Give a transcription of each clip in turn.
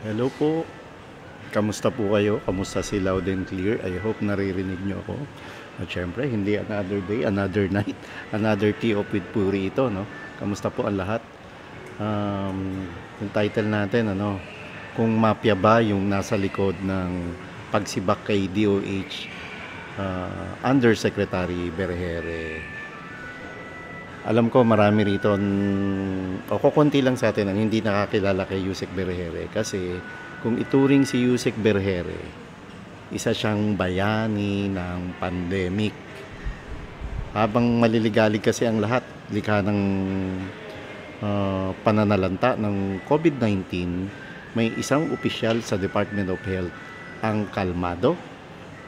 Hello po. Kamusta po kayo? Kamusta si Loud and Clear? I hope naririnig nyo ako. At syempre, hindi another day, another night, another tea of with puri ito, no? Kamusta po ang lahat? Yung title natin, kung mafia ba yung nasa likod ng pagsibak kay DOH Undersecretary Berhere. Alam ko marami rito o kukunti lang sa atin ang hindi nakakilala kay Yusek Berhere kasi kung ituring si Yusek Berhere, isa siyang bayani ng pandemic. Habang maliligalig kasi ang lahat, likha ng pananalanta ng COVID-19, may isang opisyal sa Department of Health ang kalmado,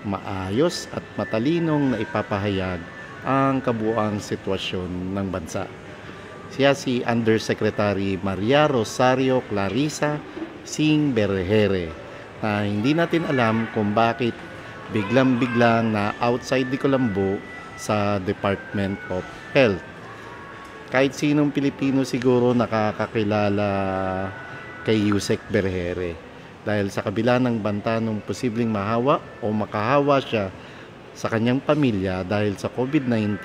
maayos at matalinong na ipapahayag ang kabuuang sitwasyon ng bansa. Siya si Undersecretary Maria Rosario Clarissa Singh Berhere na hindi natin alam kung bakit biglang-biglang na outside di Colombo sa Department of Health. Kahit sinong Pilipino siguro nakakakilala kay Yusek Berhere dahil sa kabila ng banta ng posibleng mahawa o makahawa siya sa kanyang pamilya dahil sa COVID-19,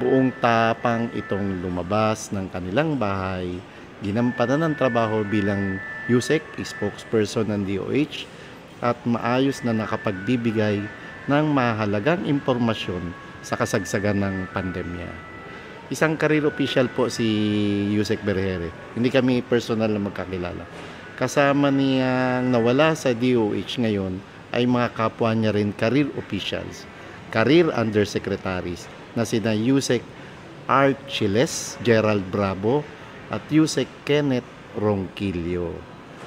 buong tapang itong lumabas ng kanilang bahay, ginampanan ng trabaho bilang Yusek, spokesperson ng DOH, at maayos na nakapagbibigay ng mahalagang impormasyon sa kasagsagan ng pandemya. Isang career official po si Yusek Berhere. Hindi kami personal na magkakilala. Kasama niyang nawala sa DOH ngayon ay mga kapwa niya rin career officials, career undersecretaries na sina Yusek Archiles Gerald Bravo at Yusek Kenneth Ronquillo.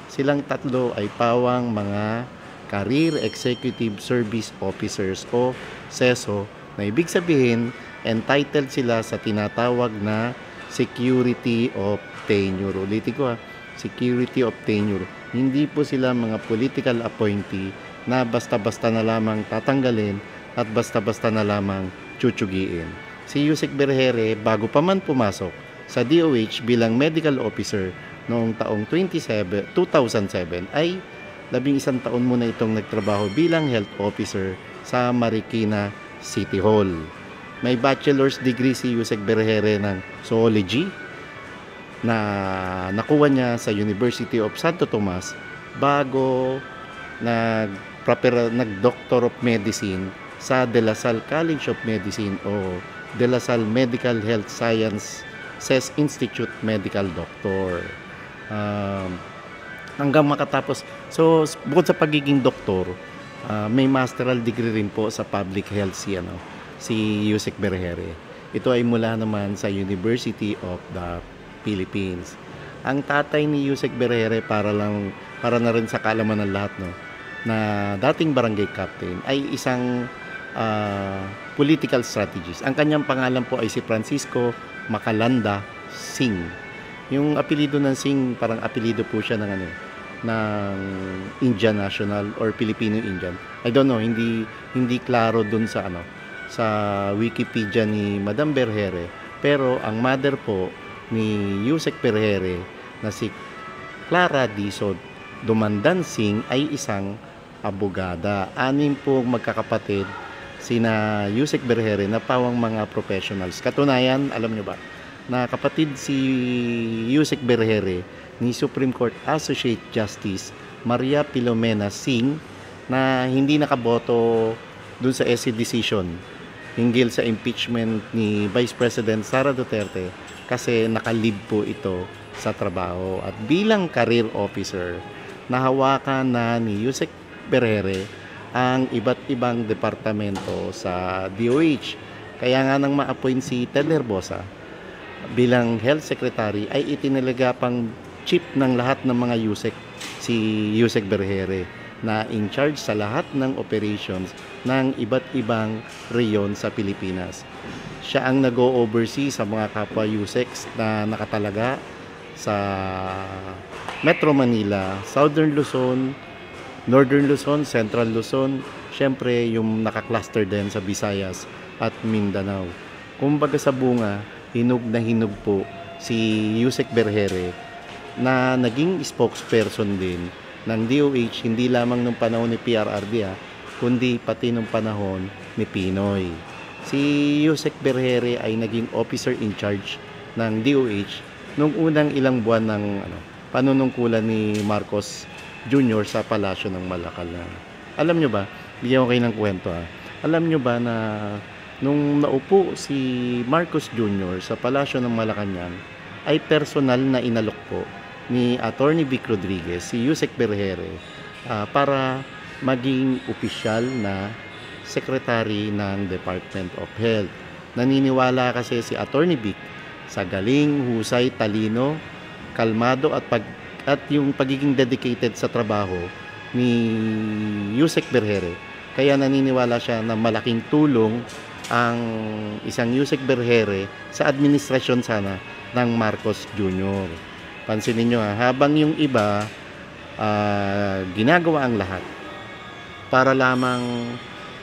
Silang tatlo ay pawang mga Career Executive Service Officers o CESO na ibig sabihin entitled sila sa tinatawag na Security of Tenure. Ulitin ko Security of Tenure. Hindi po sila mga political appointee na basta-basta na lamang tatanggalin at basta-basta na lamang tsutsugin. Si Yusek Berhere, bago pa man pumasok sa DOH bilang medical officer noong taong 2007 ay 11 taon muna itong nagtrabaho bilang health officer sa Marikina City Hall. May bachelor's degree si Yusek Berhere ng zoology na nakuha niya sa University of Santo Tomas bago nag-Doctor of Medicine sa De La Salle College of Medicine o De La Salle Medical Health Sciences Institute Medical Doctor. Hanggang makatapos. So, bukod sa pagiging doktor, may masteral degree rin po sa public health si Yusek Berhere. Ito ay mula naman sa University of the Philippines. Ang tatay ni Yusek Berhere para na rin sa kaalaman ng lahat, na dating barangay captain ay isang political strategist. Ang kanyang pangalan po ay si Francisco Macalanda Singh. Yung apelido ng Singh, parang apelido po siya ng Indian national or Filipino Indian. I don't know, hindi klaro dun sa Wikipedia ni Madam Berhere, pero ang mother po ni Yusek Berhere na si Clara Dizon Dumandan Singh ay isang abogada. 6 po magkakapatid sina Yusek Berhere na pawang mga professionals. Katunayan, alam nyo ba, na kapatid si Yusek Berhere ni Supreme Court Associate Justice Maria Filomena Singh na hindi nakaboto dun sa SC decision hinggil sa impeachment ni Vice President Sara Duterte kasi nakalib po ito sa trabaho. At bilang career officer, nahawakan na ni Yusek Berhere ang iba't ibang departamento sa DOH. Kaya nga nang ma-appoint si Ted Herbosa bilang health secretary ay itinalaga pang chief ng lahat ng mga Yusek si Yusek Berhere na in charge sa lahat ng operations ng iba't ibang reyon sa Pilipinas. Siya ang nag-o-oversee sa mga kapwa Yuseks na nakatalaga sa Metro Manila, Southern Luzon, Northern Luzon, Central Luzon, syempre yung naka-cluster din sa Visayas at Mindanao. Kumbaga sa bunga, hinog na hinog po si Yusek Berhere na naging spokesperson din ng DOH, hindi lamang nung panahon ni PRRD kundi pati nung panahon ni Pinoy. Si Yusek Berhere ay naging officer in charge ng DOH nung unang ilang buwan ng panunungkulan ni Marcos Jr. sa palasyo ng Malacanang. Alam nyo ba, bigyan ko kayo ng kwento Alam nyo ba na nung naupo si Marcos Jr. sa palasyo ng Malacanang ay personal na inalok po ni Attorney Vic Rodriguez si Yusek Berhere para maging opisyal na secretary ng Department of Health. Naniniwala kasi si Attorney Vic sa galing, husay, talino, kalmado at yung pagiging dedicated sa trabaho ni Yusek Berhere. Kaya naniniwala siya na malaking tulong ang isang Yusek Berhere sa administrasyon sana ng Marcos Jr. Pansinin nyo habang yung iba ginagawa ang lahat para lamang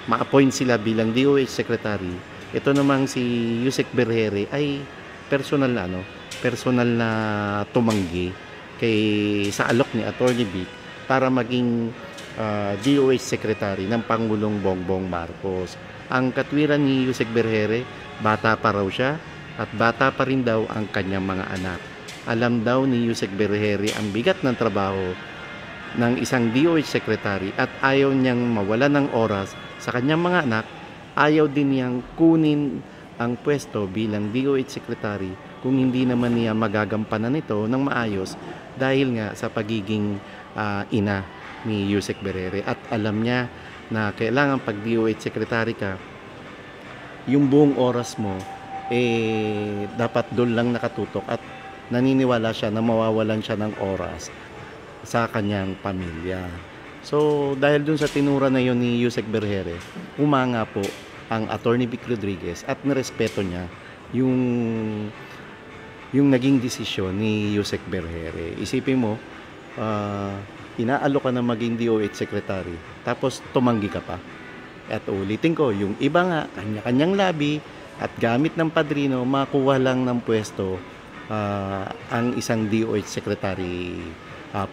ma-appoint sila bilang DOH Secretary, ito namang si Yusek Berhere ay personal na tumanggi sa alok ni Attorney Vic para maging DOH Secretary ng Pangulong Bongbong Marcos. Ang katwiran ni Yusek Berhere, bata pa raw siya at bata pa rin daw ang kanyang mga anak. Alam daw ni Yusek Berhere ang bigat ng trabaho ng isang DOH Secretary at ayaw niyang mawala ng oras sa kanyang mga anak. Ayaw din niyang kunin ang pwesto bilang DOH Secretary kung hindi naman niya magagampanan ito ng maayos dahil nga sa pagiging ina ni Yusek Berhere. At alam niya na kailangan pag DOH Secretary ka, yung buong oras mo dapat doon lang nakatutok at naniniwala siya na mawawalan siya ng oras sa kanyang pamilya. So dahil dun sa tinura na yon ni Yusek Berhere, umanga po ang Attorney Vic Rodriguez at nirespeto niya yung naging desisyon ni Yusek Berhere. Isipin mo, inaalo ka na maging DOH Secretary tapos tumanggi ka pa. At ulitin ko, yung iba nga kanya-kanyang labi at gamit ng padrino makuha lang ng pwesto ang isang DOH Secretary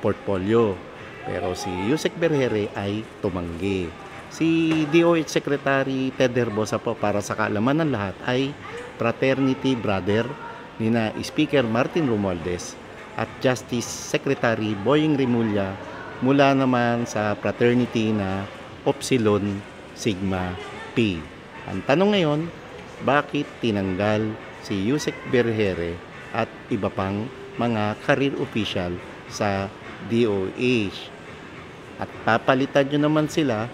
portfolio. Pero si Yusek Berhere ay tumanggi. Si DOH Secretary Ted Herbosa po, para sa kaalaman ng lahat, ay fraternity brother ni na Speaker Martin Romualdez at Justice Secretary Boying Rimulya mula naman sa fraternity na Upsilon Sigma Pi. Ang tanong ngayon, bakit tinanggal si Yusek Berhere at iba pang mga career official sa DOH? At papalitan nyo naman sila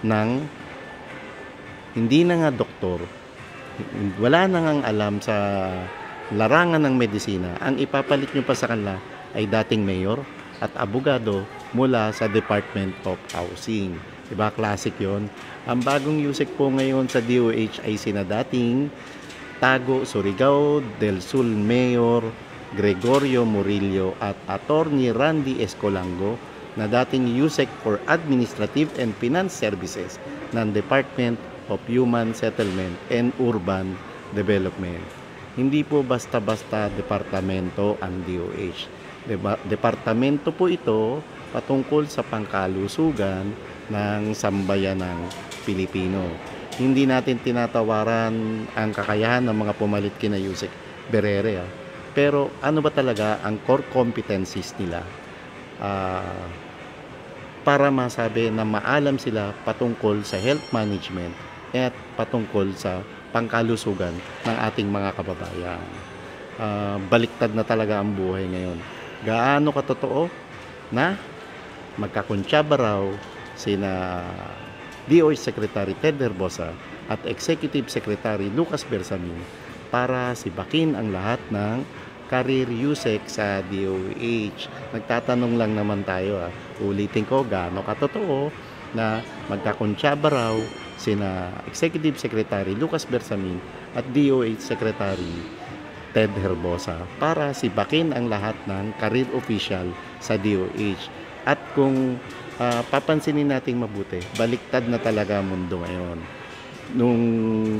ng hindi na nga doktor, wala na nga alam sa larangan ng medisina. Ang ipapalit nyo pa sa kanila ay dating mayor at abogado mula sa Department of Housing. Diba, classic yon. Ang bagong Yusek po ngayon sa DOH ay sina dating Tago Surigao del Sul Mayor Gregorio Murillo at Attorney Randy Escolango na dating Yusek for Administrative and Finance Services ng Department of Human Settlement and Urban Development. Hindi po basta-basta departamento ang DOH. Departamento po ito patungkol sa pangkalusugan ng sambayanang Pilipino. Hindi natin tinatawaran ang kakayahan ng mga pumalit kina Yusek Berhere. Pero ano ba talaga ang core competencies nila para masabi na maalam sila patungkol sa health management at patungkol sa pangkalusugan ng ating mga kababayan. Baliktad na talaga ang buhay ngayon. Gaano katotoo na magkakuntsaba raw sina DOH Secretary Ted Herbosa at Executive Secretary Lucas Bersamin para sibakin ang lahat ng career Yusek sa DOH. Nagtatanong lang naman tayo. Ulitin ko, gaano katotoo na magkakuntsaba raw sina Executive Secretary Lucas Bersamin at DOH Secretary Ted Herbosa para sibakin ang lahat ng career official sa DOH. At kung papansinin natin mabuti, baliktad na talaga ang mundo ngayon. Nung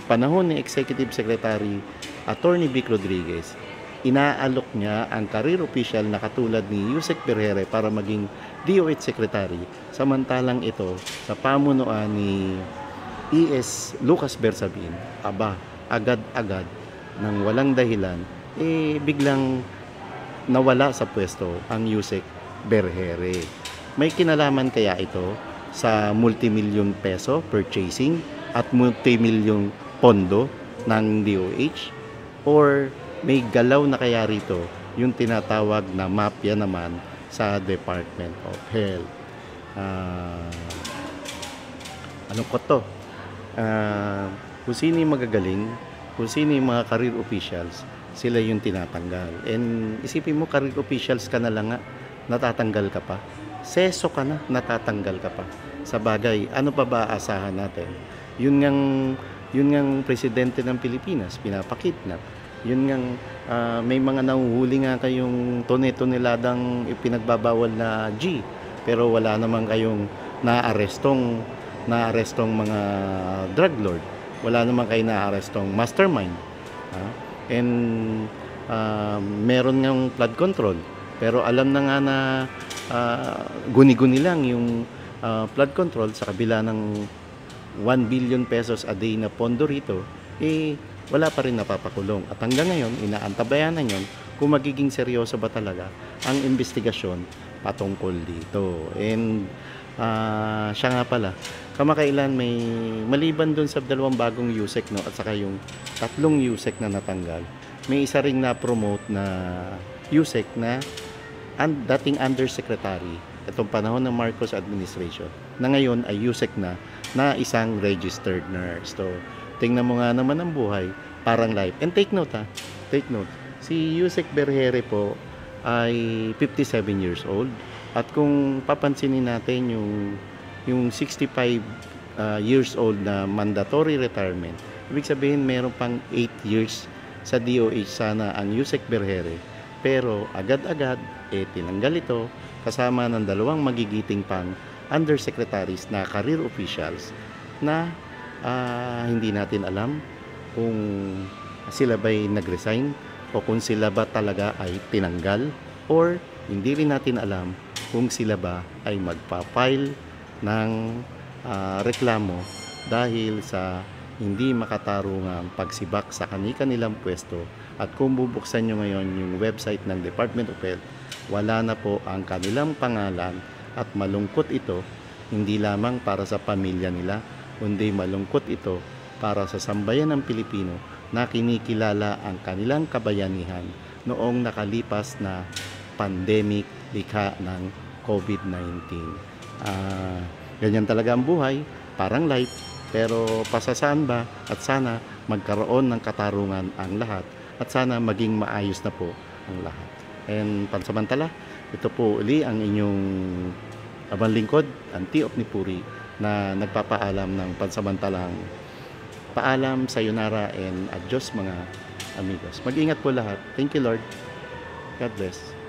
panahon ni Executive Secretary Attorney Vic Rodriguez, inaalok niya ang career official na katulad ni Yusek Berhere para maging DOH Secretary, samantalang ito sa pamunuan ni ES Lucas Bersabin, aba, agad-agad nang walang dahilan, biglang nawala sa pwesto ang Yusek Berhere. May kinalaman kaya ito sa multimilyon peso purchasing at multimilyon pondo ng DOH? Or may galaw na kaya rito yung tinatawag na mafia naman sa Department of Health? Anong ko to? Kung sino yung magagaling, kung sino yung mga career officials, sila yung tinatanggal. And isipin mo, career officials ka na lang nga, natatanggal ka pa. Seso ka na, natatanggal ka pa. Sa bagay, ano pa ba asahan natin? Yun ngang presidente ng Pilipinas, pinapakidnap. Yun ngang may mga nahuhuli nga kayong tone-toneladang ipinagbabawal na G, pero wala naman kayong naarestong mga drug lord. Wala naman kayo naarestong mastermind. And meron ngang flood control, pero alam na nga na guni-guni lang yung flood control sa kabila ng 1 billion pesos a day na pondo rito, wala pa rin napapakulong. At hanggang ngayon, inaantabayan na yun kung magiging seryoso ba talaga ang investigasyon patungkol dito. And siya nga pala, kamakailan may maliban dun sa 2 bagong Yusek, no, at saka yung 3 Yusek na natanggal, may isa ring na-promote na Yusek na dating undersecretary itong panahon ng Marcos administration, na ngayon ay Yusek na isang registered nurse. So, tingnan mo nga naman ang buhay, parang life. And take note, take note, si Yusek Berhere po ay 57 years old. At kung papansinin natin yung 65 years old na mandatory retirement, ibig sabihin meron pang 8 years sa DOH sana ang Yusek Berhere. Pero agad-agad, tinanggal ito kasama ng 2 magigiting pang undersecretaries na career officials na hindi natin alam kung sila ba'y nag-resign o kung sila ba talaga ay tinanggal, or hindi rin natin alam kung sila ba ay magpa-file ng reklamo dahil sa hindi makatarungang pagsibak sa kanilang pwesto. At kung bubuksan nyo ngayon yung website ng Department of Health, wala na po ang kanilang pangalan, at malungkot ito hindi lamang para sa pamilya nila, kundi malungkot ito para sa sambayan ng Pilipino na kinikilala ang kanilang kabayanihan noong nakalipas na pandemic likha ng COVID-19. Ganyan talaga ang buhay, parang life, pero pasasaan ba? At sana magkaroon ng katarungan ang lahat, at sana maging maayos na po ang lahat. And pansamantala, ito po uli ang inyong abang lingkod, ang T.O.P. ni Puri, na nagpapaalam ng pansamantalang paalam, sayonara, and adios mga amigos. Mag-ingat po lahat. Thank you, Lord. God bless.